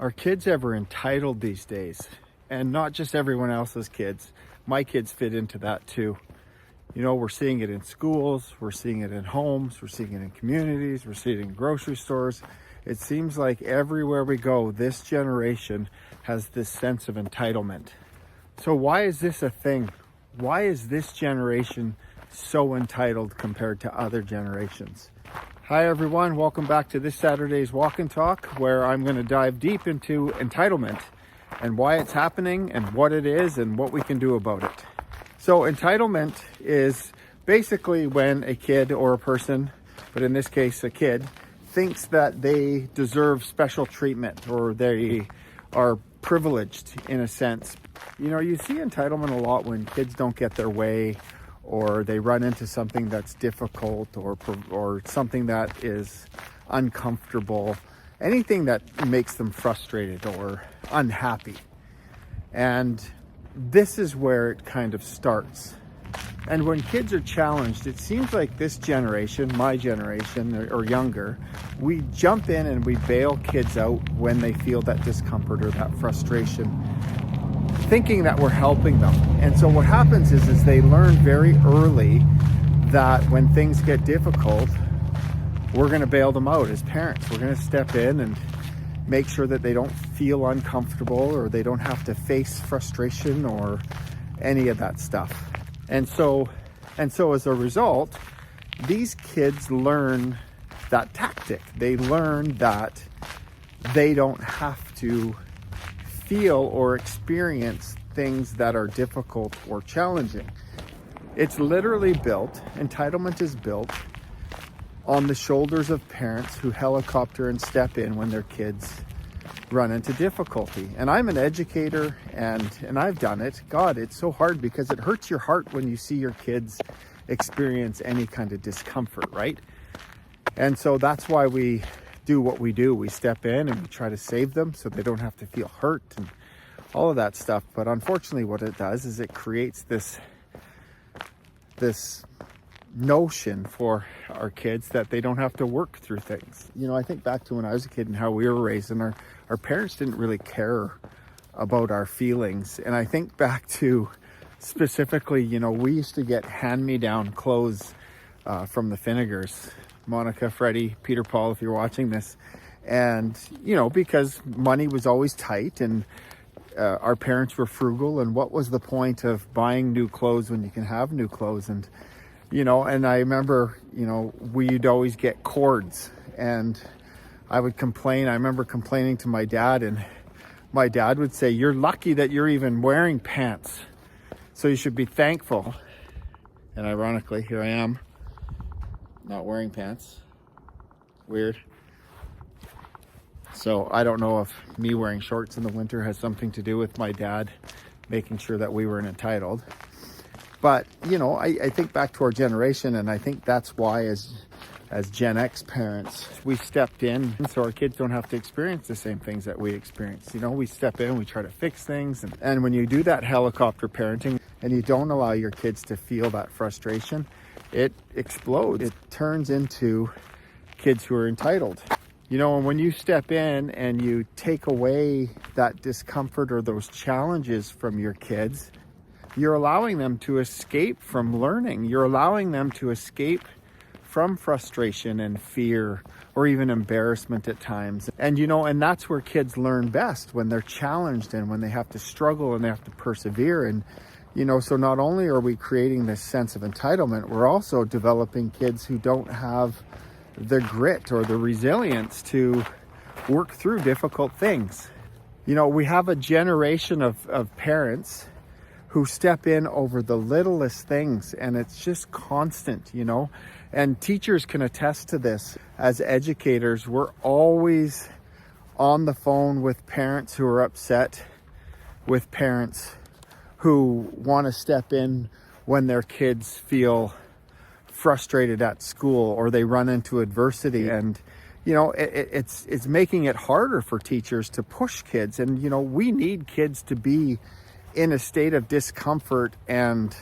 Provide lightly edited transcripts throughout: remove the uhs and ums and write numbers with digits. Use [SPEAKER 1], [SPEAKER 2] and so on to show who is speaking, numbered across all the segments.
[SPEAKER 1] Are kids ever entitled these days? And not just everyone else's kids. My kids fit into that too. You know, we're seeing it in schools, we're seeing it in homes, we're seeing it in communities, we're seeing it in grocery stores. It seems like everywhere we go, this generation has this sense of entitlement. So why is this a thing? Why is this generation so entitled compared to other generations? Hi everyone, welcome back to this Saturday's Walk and Talk, where I'm going to dive deep into entitlement and why it's happening and what it is and what we can do about it. So entitlement is basically when a kid or a person, but in this case a kid, thinks that they deserve special treatment or they are privileged in a sense. You know, you see entitlement a lot when kids don't get their way, or they run into something that's difficult, or something that is uncomfortable, anything that makes them frustrated or unhappy. And this is where it kind of starts. And when kids are challenged, it seems like this generation, my generation or younger, we jump in and we bail kids out when they feel that discomfort or that frustration, thinking that we're helping them. And so what happens is they learn very early that when things get difficult, we're going to bail them out as parents. We're going to step in and make sure that they don't feel uncomfortable or they don't have to face frustration or any of that stuff. And so as a result, these kids learn that tactic. They learn that they don't have to feel or experience things that are difficult or challenging. It's literally built, entitlement is built on the shoulders of parents who helicopter and step in when their kids run into difficulty. And I'm an educator and I've done it. God, it's so hard because it hurts your heart when you see your kids experience any kind of discomfort, right? And so that's why we do what we do. We step in and we try to save them so they don't have to feel hurt and all of that stuff. But unfortunately what it does is it creates this notion for our kids that they don't have to work through things. You know, I think back to when I was a kid and how we were raised, and our parents didn't really care about our feelings. And I think back to specifically, you know, we used to get hand-me-down clothes from the Finnegers. Monica, Freddie, Peter, Paul, if you're watching this. And, you know, because money was always tight and our parents were frugal, and what was the point of buying new clothes when you can have new clothes? And, you know, and I remember, you know, we'd always get cords, and I would complain. I remember complaining to my dad, and my dad would say, "You're lucky that you're even wearing pants, so you should be thankful." And ironically, here I am, not wearing pants. Weird. So I don't know if me wearing shorts in the winter has something to do with my dad making sure that we weren't entitled. But, you know, I think back to our generation, and I think that's why as Gen X parents, we stepped in so our kids don't have to experience the same things that we experience. You know, we step in, we try to fix things. And when you do that helicopter parenting and you don't allow your kids to feel that frustration, it explodes. It turns into kids who are entitled. You know, and when you step in and you take away that discomfort or those challenges from your kids, you're allowing them to escape from learning. You're allowing them to escape from frustration and fear or even embarrassment at times. And, you know, and that's where kids learn best, when they're challenged and when they have to struggle and they have to persevere. And, you know, so not only are we creating this sense of entitlement, we're also developing kids who don't have the grit or the resilience to work through difficult things. You know, we have a generation of parents who step in over the littlest things, and it's just constant, you know, and teachers can attest to this. As educators, we're always on the phone with parents who are upset, with parents who want to step in when their kids feel frustrated at school or they run into adversity. And, you know, it's making it harder for teachers to push kids. And, you know, we need kids to be in a state of discomfort and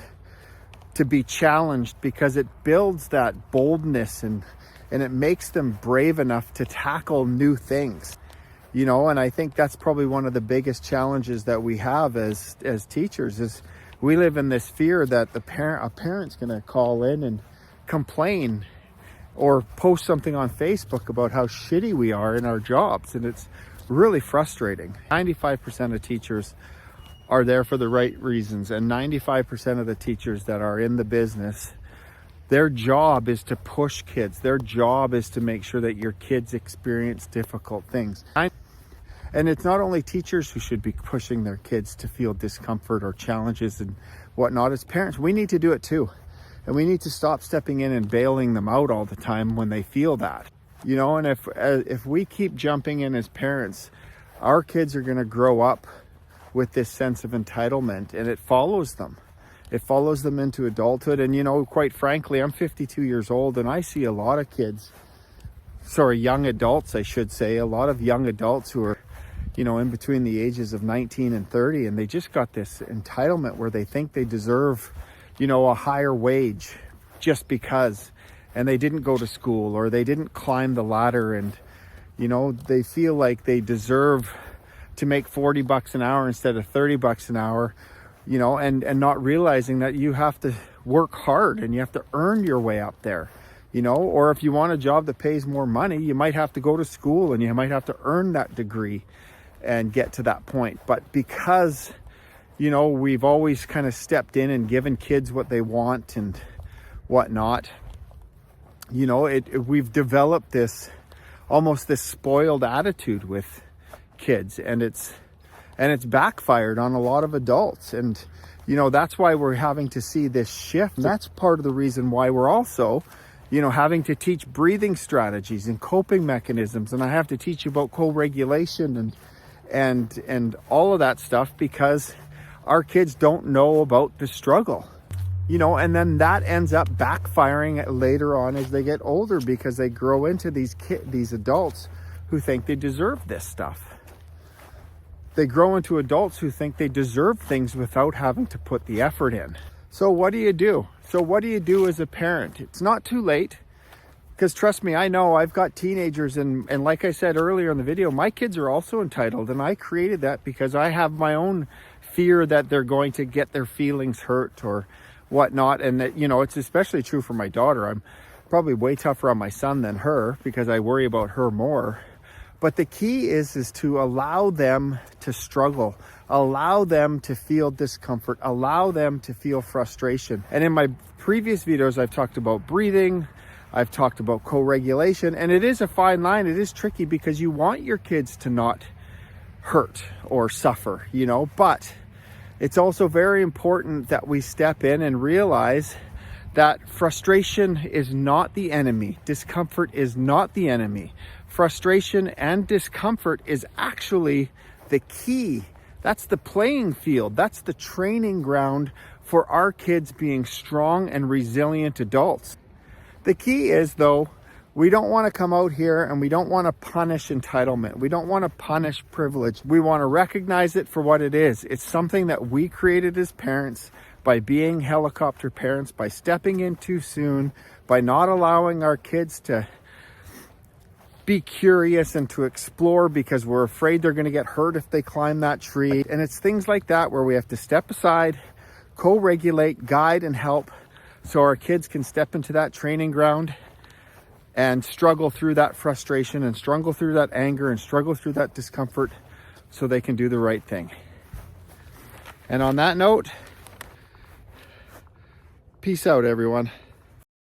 [SPEAKER 1] to be challenged, because it builds that boldness and it makes them brave enough to tackle new things. And I think that's probably one of the biggest challenges that we have as teachers is we live in this fear that a parent's going to call in and complain or post something on Facebook about how shitty we are in our jobs. And it's really frustrating. 95% of teachers are there for the right reasons. And 95% of the teachers that are in the business, their job is to push kids. Their job is to make sure that your kids experience difficult things. And it's not only teachers who should be pushing their kids to feel discomfort or challenges and whatnot. As parents, we need to do it too. And we need to stop stepping in and bailing them out all the time when they feel that. And if we keep jumping in as parents, our kids are going to grow up with this sense of entitlement, and it follows them. It follows them into adulthood. And, quite frankly, I'm 52 years old, and I see a lot of young adults, I should say, a lot of young adults who are, in between the ages of 19 and 30, and they just got this entitlement where they think they deserve, a higher wage just because, and they didn't go to school or they didn't climb the ladder, and, they feel like they deserve to make $40 an hour instead of $30 an hour, and not realizing that you have to work hard and you have to earn your way up there, or if you want a job that pays more money, you might have to go to school and you might have to earn that degree and get to that point. But because, we've always kind of stepped in and given kids what they want and whatnot, we've developed this spoiled attitude with kids, and it's backfired on a lot of adults. And that's why we're having to see this shift. And that's part of the reason why we're also having to teach breathing strategies and coping mechanisms, and I have to teach you about co-regulation and all of that stuff, because our kids don't know about the struggle, and then that ends up backfiring later on as they get older, because they grow into these adults who think they deserve this stuff. They grow into adults who think they deserve things without having to put the effort in. So what do you do? What do you do as a parent? It's not too late, because trust me, I know I've got teenagers, and like I said earlier in the video, my kids are also entitled, and I created that because I have my own fear that they're going to get their feelings hurt or whatnot. And that, it's especially true for my daughter. I'm probably way tougher on my son than her because I worry about her more. But the key is to allow them to struggle, allow them to feel discomfort, allow them to feel frustration. And in my previous videos, I've talked about breathing, I've talked about co-regulation, and it is a fine line. It is tricky because you want your kids to not hurt or suffer, but it's also very important that we step in and realize that frustration is not the enemy. Discomfort is not the enemy. Frustration and discomfort is actually the key. That's the playing field. That's the training ground for our kids being strong and resilient adults. The key is, though, we don't want to come out here and we don't want to punish entitlement. We don't want to punish privilege. We want to recognize it for what it is. It's something that we created as parents by being helicopter parents, by stepping in too soon, by not allowing our kids to be curious and to explore because we're afraid they're going to get hurt if they climb that tree. And it's things like that where we have to step aside, co-regulate, guide, and help so our kids can step into that training ground and struggle through that frustration and struggle through that anger and struggle through that discomfort so they can do the right thing. And on that note, peace out, everyone.